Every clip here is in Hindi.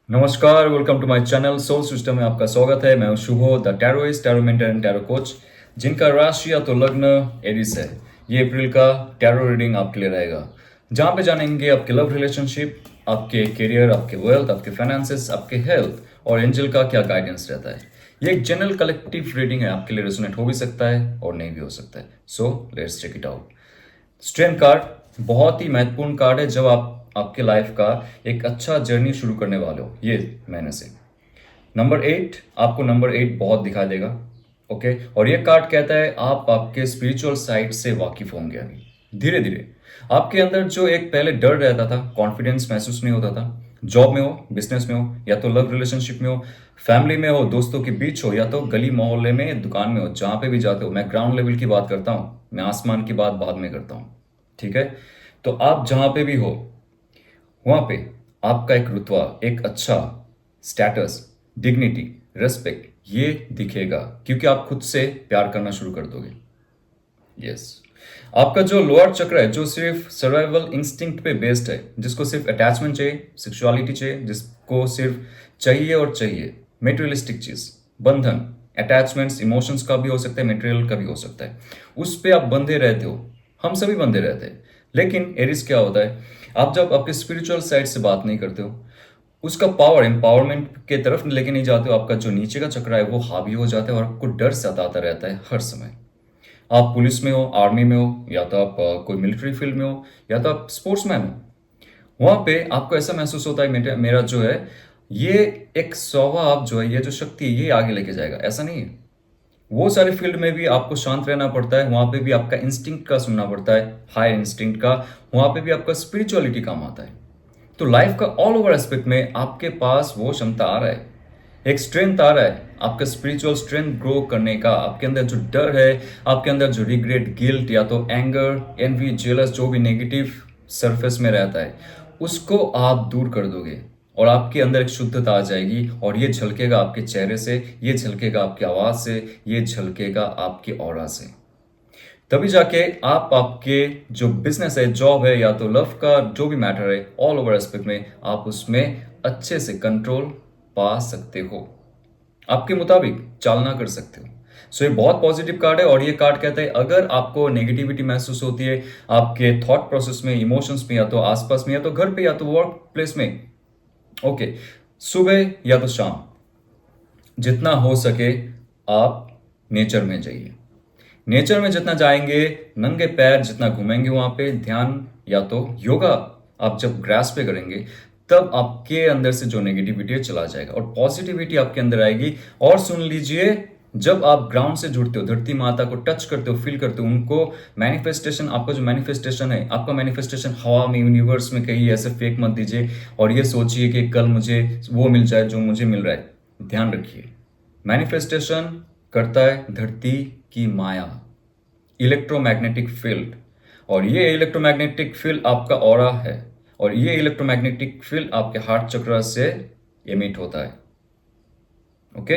नमस्कार, welcome to my channel soul system में आपका स्वागत है। मैं हूं Shubho, the tarotist, tarot mentor and tarot coach, जिनका राशि या तो लग्न एरिस है। ये अप्रैल का टैरो रीडिंग आपके लिए रहेगा, जहां पे जानेंगे आपके लव रिलेशनशिप, आपके करियर, आपके वेल्थ, आपके फाइनेंसेस, आपके हेल्थ और एंजल का क्या गाइडेंस रहता है। ये एक जनरल कलेक्टिव रीडिंग है, आपके लिए रेजोनेट हो भी सकता है और नहीं भी हो सकता है। So let's check it out. Strength card बहुत ही महत्वपूर्ण कार्ड है जब आप आपके लाइफ का एक अच्छा जर्नी शुरू करने वाले हो ये महीने से। नंबर 8, आपको नंबर 8 बहुत दिखाई देगा। ओके, और ये कार्ड कहता है आप आपके स्पिरिचुअल साइड से वाकिफ होंगे अभी धीरे धीरे। आपके अंदर जो एक पहले डर रहता था, कॉन्फिडेंस महसूस नहीं होता था, जॉब में हो, बिजनेस में हो, या तो लव रिलेशनशिप में हो, फैमिली में हो, दोस्तों के बीच हो, या तो गली मोहल्ले में, दुकान में हो, जहां पे भी जाते हो। मैं ग्राउंड लेवल की बात करता हूँ, मैं आसमान की बात बाद में करता हूँ। ठीक है, तो आप जहां पे भी हो वहां पे आपका एक रुतबा, एक अच्छा स्टेटस, डिग्निटी, रेस्पेक्ट ये दिखेगा, क्योंकि आप खुद से प्यार करना शुरू कर दोगे। यस, आपका जो लोअर चक्र है, जो सिर्फ सर्वाइवल इंस्टिंक्ट पे बेस्ड है, जिसको सिर्फ अटैचमेंट चाहिए, सेक्सुअलिटी चाहिए, जिसको सिर्फ चाहिए और चाहिए मेटेरियलिस्टिक चीज, बंधन, अटैचमेंट्स, इमोशंस का भी हो सकता है, मटेरियल का भी हो सकता है, उस पे आप बंधे रहते हो। हम सभी बंधे रहते हैं। लेकिन एरिस क्या होता है, आप जब आपके स्पिरिचुअल साइड से बात नहीं करते हो, उसका पावर एम्पावरमेंट के तरफ लेके नहीं जाते हो, आपका जो नीचे का चक्र है वो हावी हो जाता है और आपको डर सताता रहता है हर समय। आप पुलिस में हो, आर्मी में हो, या तो आप कोई मिलिट्री फील्ड में हो, या तो आप स्पोर्ट्समैन हो, वहां पे आपको ऐसा महसूस होता है मेरा जो है ये एक स्वभाव जो है, ये जो शक्ति है, ये आगे लेके जाएगा। ऐसा नहीं है। वो सारे फील्ड में भी आपको शांत रहना पड़ता है, वहां पे भी आपका इंस्टिंक्ट का सुनना पड़ता है, हायर इंस्टिंक्ट का। वहां पे भी आपका स्पिरिचुअलिटी काम आता है। तो लाइफ का ऑल ओवर एस्पेक्ट में आपके पास वो क्षमता आ रहा है, एक स्ट्रेंथ आ रहा है, आपका स्पिरिचुअल स्ट्रेंथ ग्रो करने का। आपके अंदर जो डर है, आपके अंदर जो रिग्रेट, गिल्ट, या तो एंगर, एनवी, जेलस, जो भी नेगेटिव सरफेस में रहता है, उसको आप दूर कर दोगे और आपके अंदर एक शुद्धता आ जाएगी। और ये झलकेगा आपके चेहरे से, ये झलकेगा आपकी आवाज से, ये झलकेगा आपकी ऑरा से। तभी जाके आप आपके जो बिजनेस है, जॉब है, या तो लव का जो भी मैटर है, ऑल ओवर एस्पेक्ट में आप उसमें अच्छे से कंट्रोल पा सकते हो, आपके मुताबिक चालना कर सकते हो। सो ये बहुत पॉजिटिव कार्ड है। और ये कार्ड कहता है अगर आपको नेगेटिविटी महसूस होती है आपके थॉट प्रोसेस में, इमोशंस में, या तो आसपास में, या तो घर पे, या तो वर्क प्लेस में, ओके, सुबह या तो शाम, जितना हो सके आप नेचर में जाइए। नेचर में जितना जाएंगे, नंगे पैर जितना घूमेंगे वहां पे, ध्यान या तो योगा आप जब ग्रास पे करेंगे, तब आपके अंदर से जो नेगेटिविटी है चला जाएगा और पॉजिटिविटी आपके अंदर आएगी। और सुन लीजिए, जब आप ग्राउंड से जुड़ते हो, धरती माता को टच करते हो, फील करते हो, उनको मैनिफेस्टेशन, आपका जो मैनिफेस्टेशन है, आपका मैनिफेस्टेशन हवा में, यूनिवर्स में कहीं ऐसे फेंक मत दीजिए और ये सोचिए कि कल मुझे वो मिल जाए जो मुझे मिल रहा है। ध्यान रखिए, मैनिफेस्टेशन करता है धरती की माया, इलेक्ट्रोमैग्नेटिक फील्ड। और ये इलेक्ट्रोमैग्नेटिक फील्ड आपका ऑरा है, और ये इलेक्ट्रोमैग्नेटिक फील्ड आपके हार्ट चक्र से एमिट होता है। ओके,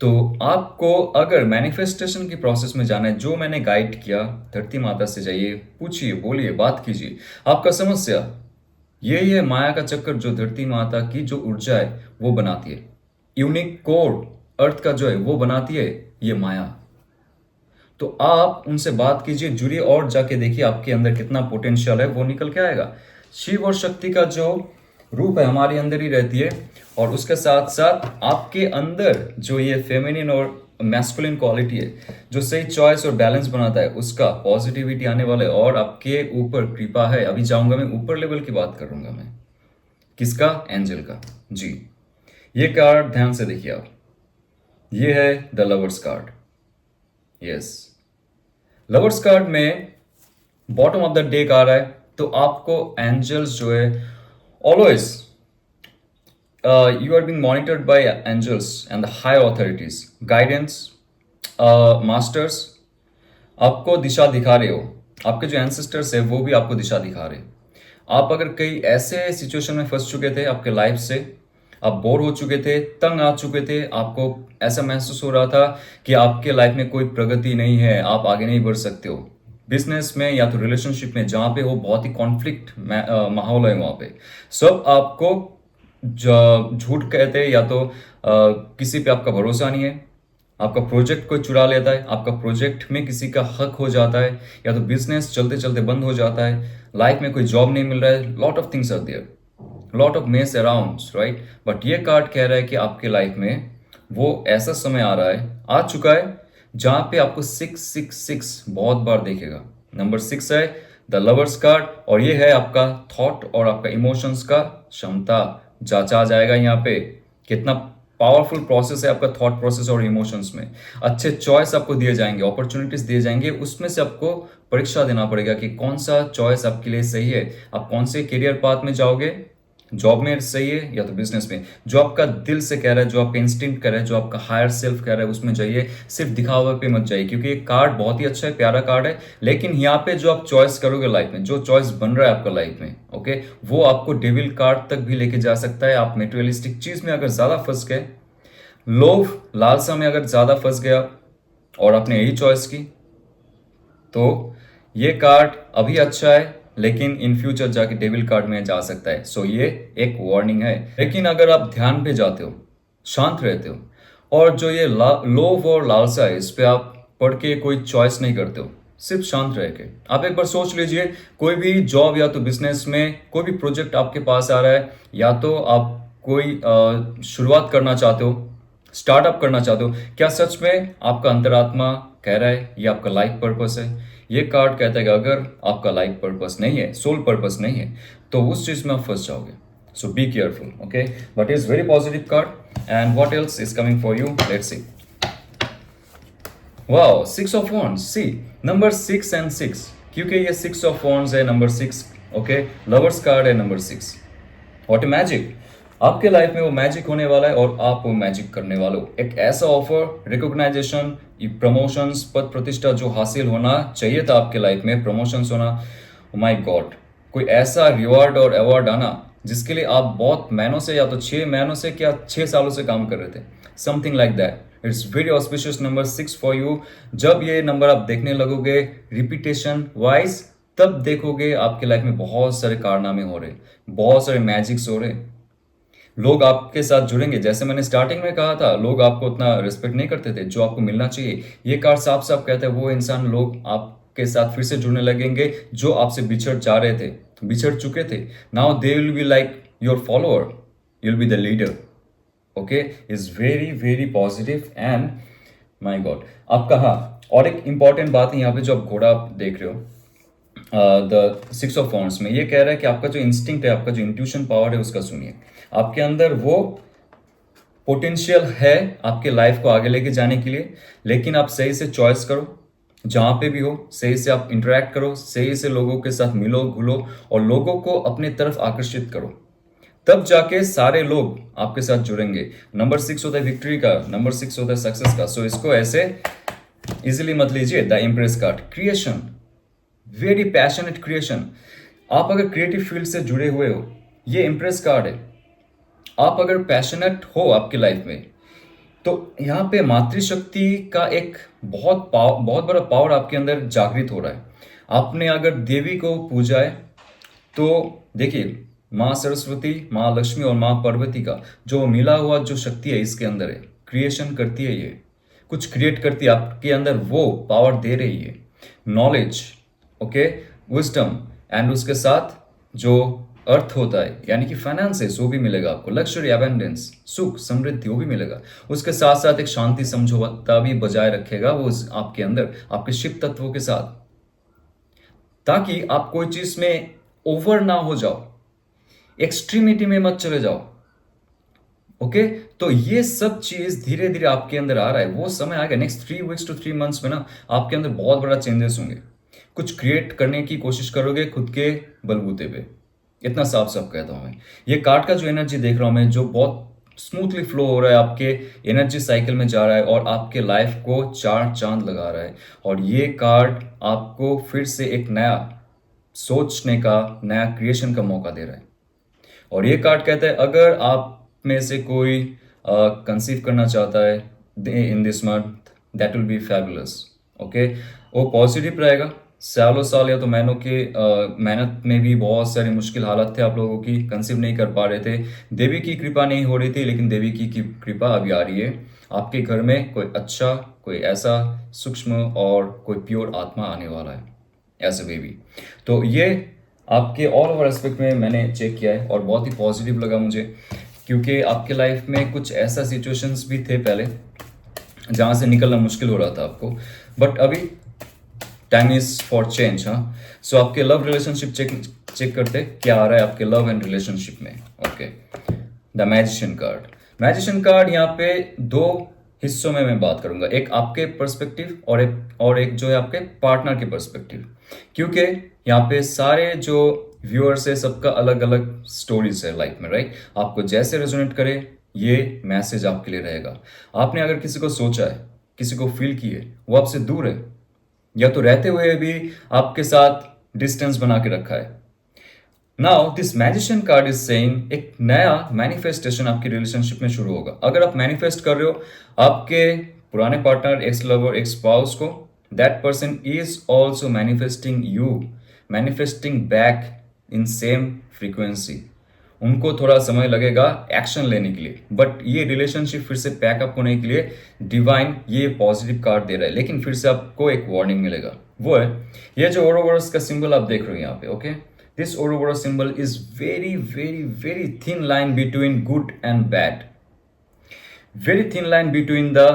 तो आपको अगर मैनिफेस्टेशन की प्रोसेस में जाना है, जो मैंने गाइड किया, धरती माता से जाइए, पूछिए, बोलिए, बात कीजिए। आपका समस्या यही है, माया का चक्कर जो धरती माता की जो ऊर्जा है वो बनाती है, यूनिक कोड अर्थ का जो है वो बनाती है ये माया। तो आप उनसे बात कीजिए, जुड़िए और जाके देखिए आपके अंदर कितना पोटेंशियल है, वो निकल के आएगा। शिव और शक्ति का जो रूप है हमारे अंदर ही रहती है, और उसके साथ साथ आपके अंदर जो ये फेमिनिन और मैस्कुलिन क्वालिटी है, जो सही चॉइस और बैलेंस बनाता है, उसका पॉजिटिविटी आने वाला है और आपके ऊपर कृपा है। अभी जाऊंगा मैं ऊपर लेवल की बात करूंगा मैं, किसका? एंजल का। जी, ये कार्ड ध्यान से देखिए आप, ये है the lovers card. Yes, lovers card में बॉटम ऑफ द डेक आ रहा है, तो आपको एंजल्स जो है always, you are being monitored by angels and the higher authorities, guidance, masters आपको दिशा दिखा रहे हो। आपके जो एंसेस्टर्स है वो भी आपको दिशा दिखा रहे हैं। आप अगर कई ऐसे सिचुएशन में फंस चुके थे आपके लाइफ से, आप बोर हो चुके थे, तंग आ चुके थे, आपको ऐसा महसूस हो रहा था कि आपके लाइफ में कोई प्रगति नहीं है, आप आगे नहीं बढ़ सकते हो, बिजनेस में या तो रिलेशनशिप में, जहां पे हो बहुत ही कॉन्फ्लिक्ट माहौल है, वहां पे सब आपको झूठ कहते हैं, या तो किसी पे आपका भरोसा नहीं है, आपका प्रोजेक्ट कोई चुरा लेता है, आपका प्रोजेक्ट में किसी का हक हो जाता है, या तो बिजनेस चलते चलते बंद हो जाता है, लाइफ में कोई जॉब नहीं मिल रहा है, lot of things are there, lot of mess around, right. But ये कार्ड कह रहा है कि आपके लाइफ में वो ऐसा समय आ रहा है, आ चुका है, जहां पे आपको 666 बहुत बार देखेगा। नंबर 6 है द लवर्स कार्ड, और ये है आपका थॉट और आपका इमोशंस का क्षमता जांचा जाएगा यहाँ पे। कितना पावरफुल प्रोसेस है आपका थॉट प्रोसेस और इमोशंस में। अच्छे चॉइस आपको दिए जाएंगे, अपॉर्चुनिटीज दिए जाएंगे, उसमें से आपको परीक्षा देना पड़ेगा कि कौन सा चॉइस आपके लिए सही है, आप कौन से करियर पाथ में जाओगे, जॉब में सही है या तो बिजनेस में। जो आपका दिल से कह रहा है, जो आपका इंस्टिंक्ट कह रहा है, जो आपका हायर सेल्फ कह रहा है, उसमें जाइए, सिर्फ दिखावे पे मत जाइए। क्योंकि ये कार्ड बहुत ही अच्छा है, प्यारा कार्ड है, लेकिन यहाँ पे जो आप चॉइस करोगे लाइफ में, जो चॉइस बन रहा है आपका लाइफ में, ओके, वो आपको डेविल कार्ड तक भी लेके जा सकता है। आप मेटेरियलिस्टिक चीज में अगर ज्यादा फंस गए, लोभ लालसा में अगर ज्यादा फंस गया और आपने यही चॉइस की, तो ये कार्ड अभी अच्छा है, लेकिन इन फ्यूचर जाके डेविल कार्ड में जा सकता है। सो ये एक वार्निंग है। लेकिन अगर आप ध्यान पे जाते हो, शांत रहते हो, और जो ये लोभ और लालसा है, इस पे आप पढ़ के कोई चॉइस नहीं करते हो, सिर्फ शांत रह के आप एक बार सोच लीजिए, कोई भी जॉब या तो बिजनेस में कोई भी प्रोजेक्ट आपके पास आ रहा है, या तो आप कोई शुरुआत करना चाहते हो, स्टार्टअप करना चाहते हो, क्या सच में आपका अंतरात्मा कह रहा है ये आपका लाइफ पर्पस है? ये कार्ड कहता है कि अगर आपका लाइफ पर्पस नहीं है, सोल पर्पस नहीं है, तो उस चीज में आप फंस जाओगे। So be careful, okay. But is very positive card. And what else is coming for you, let's see. Wow, 6 of wands, see number 6 and 6, क्योंकि ये 6 ऑफ वॉन्ड्स है, नंबर 6, ओके, लवर्स कार्ड है, नंबर 6। व्हाट ए मैजिक, आपके लाइफ में वो मैजिक होने वाला है और आप वो मैजिक करने वाले हो। एक ऐसा ऑफर, रिकॉग्नाइजेशन, प्रमोशंस, पद प्रतिष्ठा जो हासिल होना चाहिए था आपके लाइफ में, प्रमोशंस होना, माय गॉड, कोई ऐसा रिवॉर्ड और अवार्ड आना जिसके लिए आप बहुत महीनों से, या तो 6 महीनों से, क्या 6 सालों से काम कर रहे थे, something like that. It's very auspicious number 6 for you. जब ये नंबर आप देखने लगोगे रिपीटेशन वाइज, तब देखोगे आपके लाइफ में बहुत सारे कारनामे हो रहे, बहुत सारे मैजिक्स हो रहे, लोग आपके साथ जुड़ेंगे। जैसे मैंने स्टार्टिंग में कहा था, लोग आपको उतना रिस्पेक्ट नहीं करते थे जो आपको मिलना चाहिए। ये कार्ड साफ साफ कहता है वो इंसान, लोग आपके साथ फिर से जुड़ने लगेंगे जो आपसे बिछड़ जा रहे थे, बिछड़ चुके थे। Now they will be like your follower, you will be the leader, okay. Is very very positive and my God आपका। हाँ, और एक इंपॉर्टेंट बात है यहाँ पे, जो आप घोड़ा देख रहे हो द 6 ऑफ वॉन्ड्स में, ये कह रहा है कि आपका जो इंस्टिंक्ट है, आपका जो इंट्यूशन पावर है, उसका सुनिए। आपके अंदर वो पोटेंशियल है आपके लाइफ को आगे लेके जाने के लिए, लेकिन आप सही से चॉइस करो, जहां पे भी हो सही से आप इंटरेक्ट करो, सही से लोगों के साथ मिलो घुलो, और लोगों को अपनी तरफ आकर्षित करो, तब जाके सारे लोग आपके साथ जुड़ेंगे। नंबर 6 होता है विक्ट्री का, नंबर 6 होता है सक्सेस का। सो इसको ऐसे इजिली मत लीजिए। The impress card, creation, very passionate creation. आप अगर क्रिएटिव फील्ड से जुड़े हुए हो, ये इम्प्रेस कार्ड है। आप अगर पैशनेट हो आपकी लाइफ में, तो यहाँ पे मातृशक्ति का एक बहुत बड़ा पावर आपके अंदर जागृत हो रहा है। आपने अगर देवी को पूजा है, तो देखिए, माँ सरस्वती, माँ लक्ष्मी और माँ पार्वती का जो मिला हुआ जो शक्ति है इसके अंदर है, क्रिएशन करती है, ये कुछ क्रिएट करती है आपके अंदर, वो पावर दे रही है। नॉलेज, ओके, विजडम, एंड उसके साथ जो अर्थ होता है, यानी कि फाइनेंसेस, वो भी मिलेगा आपको, लग्जरी, एबेंडेंस, सुख समृद्धि, वो भी मिलेगा। उसके साथ साथ एक शांति समझौता भी बजाय रखेगा वो आपके अंदर, आपके शिव तत्वों के साथ, ताकि आप कोई चीज में ओवर ना हो जाओ, एक्सट्रीमिटी में मत चले जाओ, ओके। तो ये सब चीज धीरे धीरे आपके अंदर आ रहा है। वो समय आएगा नेक्स्ट 3 वीक्स to 3 मंथ्स में ना, आपके अंदर बहुत बड़ा चेंजेस होंगे। कुछ क्रिएट करने की कोशिश करोगे खुद के बलबूते पे, इतना साफ साफ कहता हूं मैं। ये कार्ड का जो एनर्जी देख रहा हूं मैं, जो बहुत स्मूथली फ्लो हो रहा है, आपके एनर्जी साइकिल में जा रहा है और आपके लाइफ को 4 चांद लगा रहा है। और ये कार्ड आपको फिर से एक नया सोचने का, नया क्रिएशन का मौका दे रहा है। और ये कार्ड कहता है अगर आप में से कोई कंसीव करना चाहता है in this month, that will be fabulous, okay. वो पॉजिटिव रहेगा, सालों साल या तो महीनों के मेहनत में भी बहुत सारी मुश्किल हालत थे आप लोगों की, कंसीव नहीं कर पा रहे थे, देवी की कृपा नहीं हो रही थी, लेकिन देवी की कृपा अभी आ रही है। आपके घर में कोई अच्छा, कोई ऐसा सूक्ष्म और कोई प्योर आत्मा आने वाला है एज अ बेबी। तो ये आपके ऑल ओवर एस्पेक्ट में मैंने चेक किया है और बहुत ही पॉजिटिव लगा मुझे, क्योंकि आपके लाइफ में कुछ ऐसा सिचुएशंस भी थे पहले जहाँ से निकलना मुश्किल हो रहा था आपको, बट अभी टाइम इज फॉर चेंज। हाँ, सो आपके लव रिलेशनशिप चेक चेक करते क्या आ रहा है आपके लव एंड रिलेशनशिप में। Okay, the magician card. Magician card यहाँ पे दो हिस्सों में मैं बात करूंगा, एक आपके पर्सपेक्टिव और एक जो है आपके पार्टनर के पर्सपेक्टिव, क्योंकि यहाँ पे सारे जो व्यूअर्स है सबका अलग अलग स्टोरीज है लाइफ में, राइट। आपको जैसे रेजोनेट करे ये मैसेज आपके लिए रहेगा। आपने अगर किसी को सोचा है, किसी को फील की है, वो आपसे दूर है या तो रहते हुए भी आपके साथ डिस्टेंस बना के रखा है। Now this magician card is saying एक नया मैनिफेस्टेशन आपकी रिलेशनशिप में शुरू होगा। अगर आप मैनिफेस्ट कर रहे हो आपके पुराने partner, ex lover, ex spouse को, that person is also manifesting you, manifesting back in same frequency. उनको थोड़ा समय लगेगा एक्शन लेने के लिए, बट ये रिलेशनशिप फिर से पैकअप होने के लिए डिवाइन ये पॉजिटिव कार्ड दे रहा है। लेकिन फिर से आपको एक वार्निंग मिलेगा, वो है ये जो ओरोबोरस का सिंबल आप देख रहे हो यहाँ पे। Okay, this ouroboros symbol is very very very thin line between good and bad, very thin line between the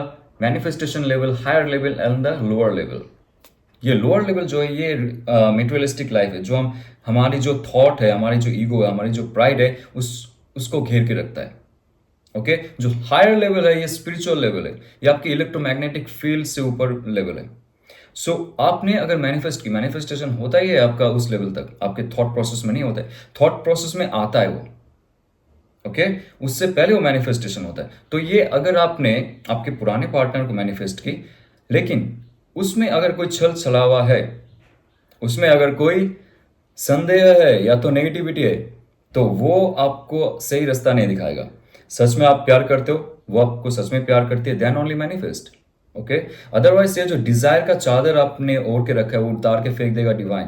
manifestation level, higher level and the lower level. ये लोअर लेवल जो है ये मेटेरियलिस्टिक लाइफ है, जो हमारी जो थॉट है, हमारी जो ईगो है, हमारी जो प्राइड है, उसको घेर के रखता है। ओके, जो हायर लेवल है ये स्पिरिचुअल लेवल है, ये आपकी इलेक्ट्रोमैग्नेटिक फील्ड से ऊपर लेवल है। सो आपने अगर मैनिफेस्ट की, मैनिफेस्टेशन होता ही है आपका उस लेवल तक, आपके थॉट प्रोसेस में नहीं होता है, थॉट प्रोसेस में आता है वो। ओके, उससे पहले वो मैनिफेस्टेशन होता है। तो ये अगर आपने आपके पुराने पार्टनर को मैनिफेस्ट की, लेकिन उसमें अगर कोई छल छलावा है, उसमें अगर कोई संदेह है या तो नेगेटिविटी है, तो वो आपको सही रास्ता नहीं दिखाएगा। सच में आप प्यार करते हो, वो आपको सच में प्यार करती है, then only manifest. Okay, otherwise ये जो डिजायर का चादर आपने ओढ़ के रखा है वो उतार के फेंक देगा डिवाइन,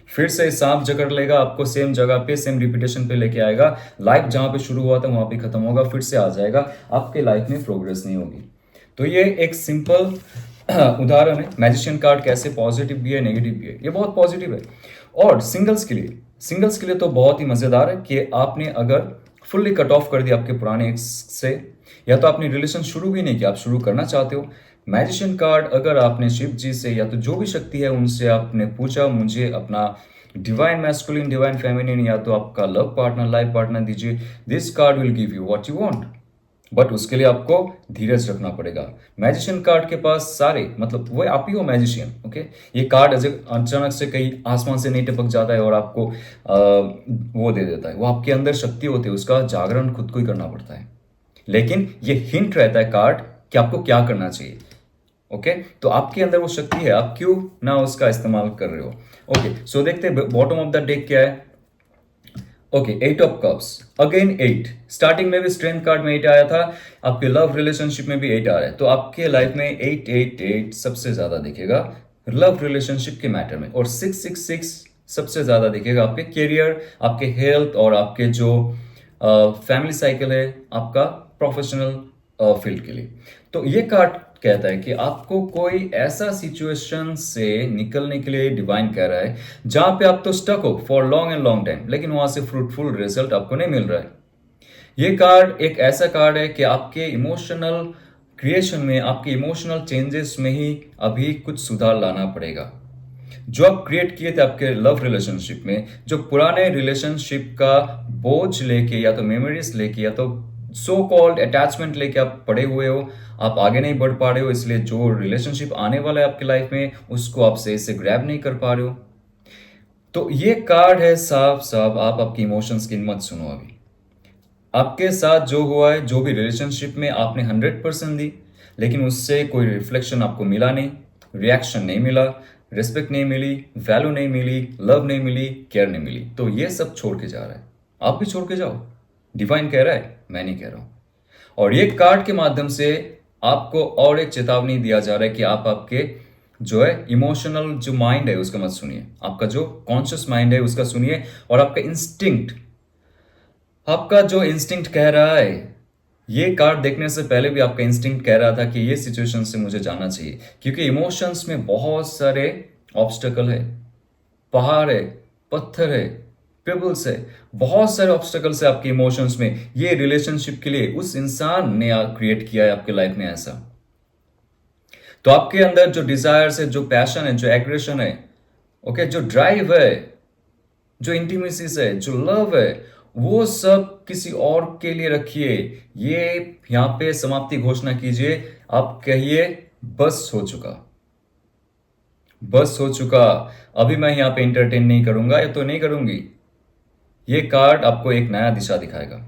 फिर से सांप जकड़ लेगा आपको, सेम जगह पे सेम रिपीटेशन पे लेके आएगा। लाइफ जहां पे शुरू हुआ था वहां पे खत्म होगा, फिर से आ जाएगा, आपके लाइफ में प्रोग्रेस नहीं होगी। तो ये एक सिंपल उदाहरण है मैजिशियन कार्ड कैसे पॉजिटिव भी है नेगेटिव भी है। ये बहुत पॉजिटिव है। और सिंगल्स के लिए तो बहुत ही मजेदार है कि आपने अगर फुल्ली कट ऑफ कर दिया आपके पुराने एक्स से, या तो आपने रिलेशन शुरू भी नहीं किया, आप शुरू करना चाहते हो, मैजिशियन कार्ड अगर आपने शिव जी से या तो जो भी शक्ति है उनसे आपने पूछा मुझे अपना डिवाइन मैस्कुलिन, डिवाइन फेमिनिन या तो आपका लव पार्टनर, लाइफ पार्टनर दीजिए, this card will give you what you want. But उसके लिए आपको धीरज रखना पड़ेगा। मैजिशियन कार्ड के पास सारे, मतलब वो आप ही हो मैजिशियन। ओके, ये कार्ड अचानक से कहीं आसमान से नहीं टपक जाता है और आपको वो दे देता है, वो आपके अंदर शक्ति होती है, उसका जागरण खुद को ही करना पड़ता है। लेकिन ये हिंट रहता है कार्ड कि आपको क्या करना चाहिए। ओके, तो आपके अंदर वो शक्ति है, आप क्यों ना उसका इस्तेमाल कर रहे हो। ओके, सो देखते हैं बॉटम ऑफ द डेक क्या है। Okay, 8 of cups, again 8। Starting में भी स्ट्रेंथ कार्ड में 8 आया था, आपके लव रिलेशनशिप में भी 8 आ रहा है। तो आपके लाइफ में 8 8 8 सबसे ज्यादा दिखेगा लव रिलेशनशिप के मैटर में, और 6 6 6 सबसे ज्यादा दिखेगा आपके करियर, आपके हेल्थ और आपके जो फैमिली साइकिल है, आपका प्रोफेशनल फील्ड के लिए। तो ये कार्ड कहता है कि आपको कोई ऐसा सिचुएशन से निकलने के लिए डिवाइन कह रहा है जहां पे आप तो स्टक हो for long and long time, लेकिन वहां से फ्रूटफुल रिजल्ट आपको नहीं मिल रहा है। ये कार्ड एक ऐसा कार्ड है कि आपके इमोशनल क्रिएशन में, आपके इमोशनल चेंजेस में ही अभी कुछ सुधार लाना पड़ेगा। जो आप क्रिएट किए थे आपके लव रिलेशनशिप में, जो पुराने रिलेशनशिप का बोझ लेके या तो मेमोरीज लेके या तो सो कॉल्ड अटैचमेंट लेके आप पड़े हुए हो, आप आगे नहीं बढ़ पा रहे हो, इसलिए जो रिलेशनशिप आने वाला है आपकी लाइफ में उसको आप सही से ग्रैब नहीं कर पा रहे हो। तो ये कार्ड है साफ साफ, आप आपकी इमोशंस की मत सुनो। अभी आपके साथ जो हुआ है, जो भी रिलेशनशिप में आपने 100% दी, लेकिन उससे कोई रिफ्लेक्शन आपको मिला नहीं, रिएक्शन नहीं मिला, रिस्पेक्ट नहीं मिली, वैल्यू नहीं मिली, लव नहीं मिली, केयर नहीं मिली, तो ये सब छोड़ के जा रहा है। आप भी छोड़ के जाओ, डिवाइन कह रहा है, मैं नहीं कह रहा हूं। और ये कार्ड के माध्यम से आपको और एक चेतावनी दिया जा रहा है कि आप आपके जो है इमोशनल जो माइंड है उसका मत सुनिए, आपका जो कॉन्शियस माइंड है उसका सुनिए, और आपका इंस्टिंक्ट, आपका जो इंस्टिंक्ट कह रहा है, ये कार्ड देखने से पहले भी आपका इंस्टिंक्ट कह रहा था कि ये सिचुएशन से मुझे जाना चाहिए, क्योंकि इमोशंस में बहुत सारे ऑब्स्टेकल है, पहाड़ है, पत्थर है, पेबल्स है, बहुत सारे ऑब्स्टेकल्स है आपके इमोशंस में। ये रिलेशनशिप के लिए उस इंसान ने क्रिएट किया है आपके लाइफ में ऐसा। तो आपके अंदर जो डिजायर्स है, जो पैशन है, जो एग्रेशन है, ओके, जो ड्राइव है, जो इंटीमेसीज है, जो लव है, वो सब किसी और के लिए रखिए। ये यहां पे समाप्ति घोषणा कीजिए, आप कहिए बस हो चुका, बस हो चुका, अभी मैं यहां पे इंटरटेन नहीं करूंगा या तो नहीं करूंगी। ये कार्ड आपको एक नया दिशा दिखाएगा,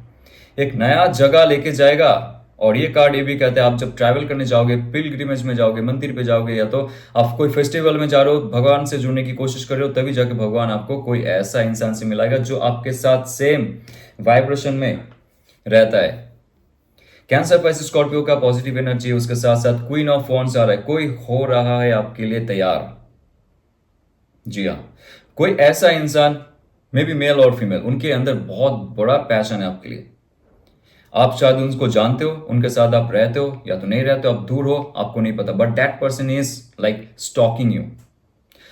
एक नया जगह लेके जाएगा। और ये कार्ड ये भी कहते हैं आप जब ट्रैवल करने जाओगे, पिलग्रिमेज में जाओगे, मंदिर पे जाओगे, या तो आप कोई फेस्टिवल में जा रहे हो, भगवान से जुड़ने की कोशिश कर रहे हो, तभी जाके भगवान आपको कोई ऐसा इंसान से मिलाएगा जो आपके साथ सेम वाइब्रेशन में रहता है। कैंसर पैसे स्कॉर्पियो का पॉजिटिव एनर्जी, उसके साथ साथ क्वीन ऑफ वॉन्ड्स आ रहा है, कोई हो रहा है आपके लिए तैयार। जी हाँ, कोई ऐसा इंसान, मे बी मेल और फीमेल, उनके अंदर बहुत बड़ा पैशन है आपके लिए। आप शायद उनको जानते हो, उनके साथ आप रहते हो या तो नहीं रहते हो, आप दूर हो, आपको नहीं पता, but that person is like stalking you.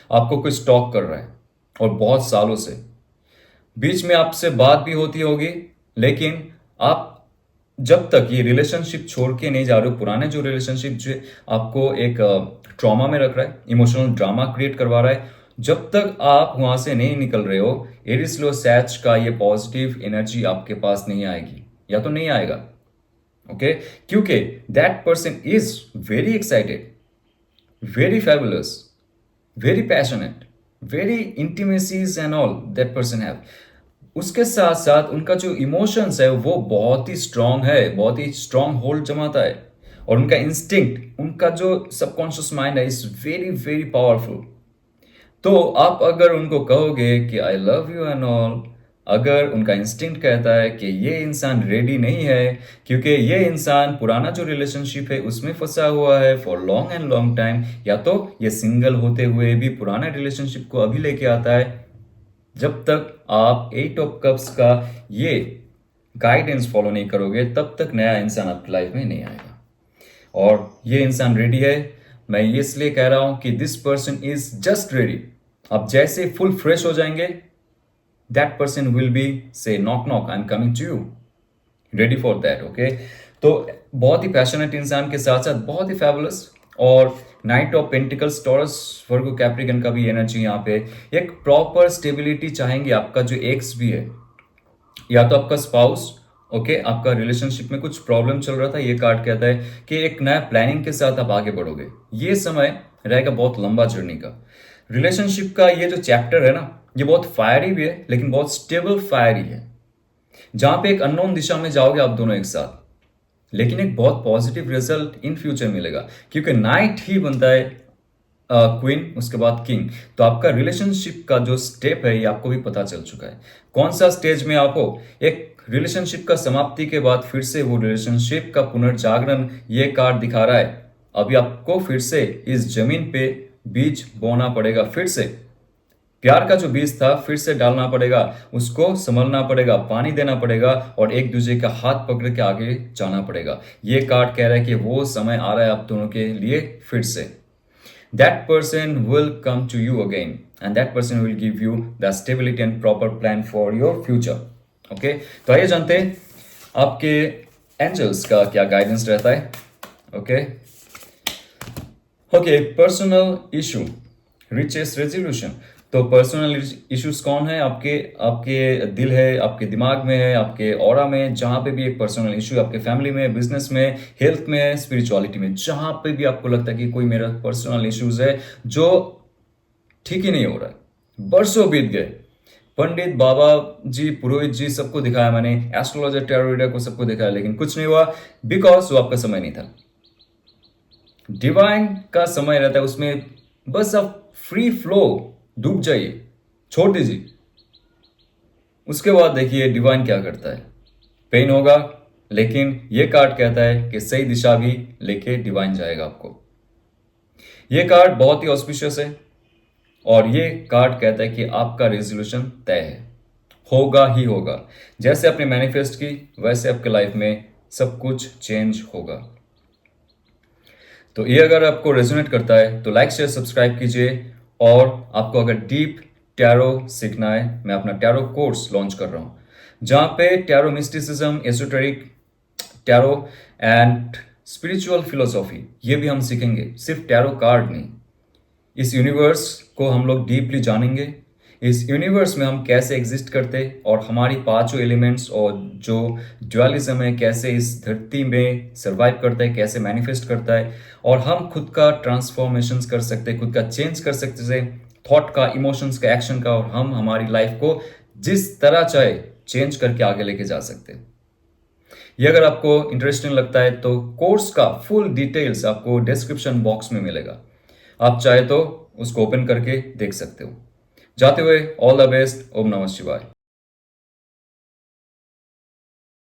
आपको कोई स्टॉक कर रहा है और बहुत सालों से। बीच में आपसे बात भी होती होगी, लेकिन आप जब तक ये रिलेशनशिप छोड़ के नहीं जा रहे हो, पुराने जो रिलेशनशिप जो आपको एक ट्रॉमा में रख रहा है, इमोशनल ड्रामा क्रिएट करवा रहा है, जब तक आप वहां से नहीं निकल रहे हो, एरिस लो सैच का ये पॉजिटिव एनर्जी आपके पास नहीं आएगी, या तो नहीं आएगा। ओके, क्योंकि that person is very excited, very fabulous, very passionate, very intimacies and all that person have. उसके साथ साथ उनका जो इमोशंस है वो बहुत ही स्ट्रांग है, बहुत ही स्ट्रांग होल्ड जमाता है, और उनका इंस्टिंक्ट, उनका जो सबकॉन्शियस माइंड है इज वेरी वेरी पावरफुल। तो आप अगर उनको कहोगे कि I love you and all, अगर उनका इंस्टिंक्ट कहता है कि ये इंसान रेडी नहीं है, क्योंकि ये इंसान पुराना जो रिलेशनशिप है उसमें फंसा हुआ है for long and long time, या तो ये सिंगल होते हुए भी पुराना रिलेशनशिप को अभी लेके आता है, जब तक आप 8 ऑफ कप्स का ये गाइडेंस फॉलो नहीं करोगे तब तक नया इंसान आपकी लाइफ में नहीं आएगा। और ये इंसान रेडी है, मैं ये इसलिए कह रहा हूं कि this person is just ready. आप जैसे फुल फ्रेश हो जाएंगे, that person will be say knock knock, I am coming to you, ready for that. Okay, तो बहुत ही पैशनेट इंसान के साथ साथ बहुत ही फैबुलस, और knight of pentacles, Taurus, Virgo, Capricorn का भी एनर्जी यहाँ पे। एक प्रॉपर स्टेबिलिटी चाहेंगे, आपका जो एक्स भी है या तो आपका स्पाउस, ओके, आपका रिलेशनशिप में कुछ प्रॉब्लम चल रहा था, ये कार्ड कहता है कि एक नया प्लानिंग के साथ आप आगे बढ़ोगे। ये समय रहेगा बहुत लंबा जर्नी का। रिलेशनशिप का ये जो चैप्टर है ना, ये बहुत फायरी भी है, लेकिन बहुत स्टेबल फायरी है, जहां पे एक अननोन दिशा में जाओगे आप दोनों एक साथ, लेकिन एक बहुत पॉजिटिव रिजल्ट इन फ्यूचर मिलेगा, क्योंकि नाइट ही बनता है क्वीन, उसके बाद किंग। तो आपका रिलेशनशिप का जो स्टेप है ये आपको भी पता चल चुका है, कौन सा स्टेज में आप हो। एक रिलेशनशिप का समाप्ति के बाद फिर से वो रिलेशनशिप का पुनर्जागरण ये कार्ड दिखा रहा है। अभी आपको फिर से इस जमीन पे बीज बोना पड़ेगा, फिर से प्यार का जो बीज था फिर से डालना पड़ेगा, उसको संभलना पड़ेगा, पानी देना पड़ेगा, और एक दूसरे का हाथ पकड़ के आगे जाना पड़ेगा। ये कार्ड कह रहा है कि वो समय आ रहा है आप दोनों के लिए फिर से। That person will come to you again, and that person will give you the stability and proper plan for your future. Okay, तो आइए जानते हैं आपके एंजल्स का क्या गाइडेंस रहता है। Okay, personal issue reaches resolution. तो पर्सनल इश्यूज कौन है? आपके आपके दिल है, आपके दिमाग में है, आपके ऑरा में, जहां पे भी एक पर्सनल इशू, आपके फैमिली में, बिजनेस में, हेल्थ में, स्पिरिचुअलिटी में, जहां पे भी आपको लगता है कि कोई मेरा पर्सनल इश्यूज है जो ठीक ही नहीं हो रहा है, बरसों बीत गए, पंडित, बाबा जी, पुरोहित जी, सबको दिखाया मैंने, एस्ट्रोलॉजर, टैरो रीडर को सबको दिखाया, लेकिन कुछ नहीं हुआ, बिकॉज वो आपका समय नहीं था। डिवाइन का समय रहता है, उसमें बस आप फ्री फ्लो डूब जाइए, छोड़ दीजिए। उसके बाद देखिए डिवाइन क्या करता है। पेन होगा, लेकिन ये कार्ड कहता है कि सही दिशा भी लेके डिवाइन जाएगा आपको। ये कार्ड बहुत ही ऑस्पिशियस है और ये कार्ड कहता है कि आपका रेजोल्यूशन तय है, होगा ही होगा। जैसे आपने मैनिफेस्ट की वैसे आपके लाइफ में सब कुछ चेंज होगा। तो ये अगर आपको रेजोनेट करता है तो लाइक शेयर सब्सक्राइब कीजिए। और आपको अगर डीप टैरो सीखना है, मैं अपना टैरो कोर्स लॉन्च कर रहा हूँ जहाँ पे tarot mysticism, esoteric tarot and spiritual philosophy ये भी हम सीखेंगे, सिर्फ टैरो कार्ड नहीं। इस यूनिवर्स को हम लोग डीपली जानेंगे, इस यूनिवर्स में हम कैसे एग्जिस्ट करते और हमारी पांचों एलिमेंट्स और जो ड्युअलिज्म है कैसे इस धरती में सर्वाइव करता है, कैसे मैनिफेस्ट करता है, और हम खुद का ट्रांसफॉर्मेशंस कर सकते हैं, खुद का चेंज कर सकते हैं, थॉट का, इमोशंस का, एक्शन का, और हम हमारी लाइफ को जिस तरह चाहे चेंज करके आगे लेके जा सकते हैं। ये अगर आपको इंटरेस्टिंग लगता है तो कोर्स का फुल डिटेल्स आपको डिस्क्रिप्शन बॉक्स में मिलेगा, आप चाहे तो उसको ओपन करके देख सकते हो। जाते हुए ऑल द बेस्ट। ओम नमः शिवाय।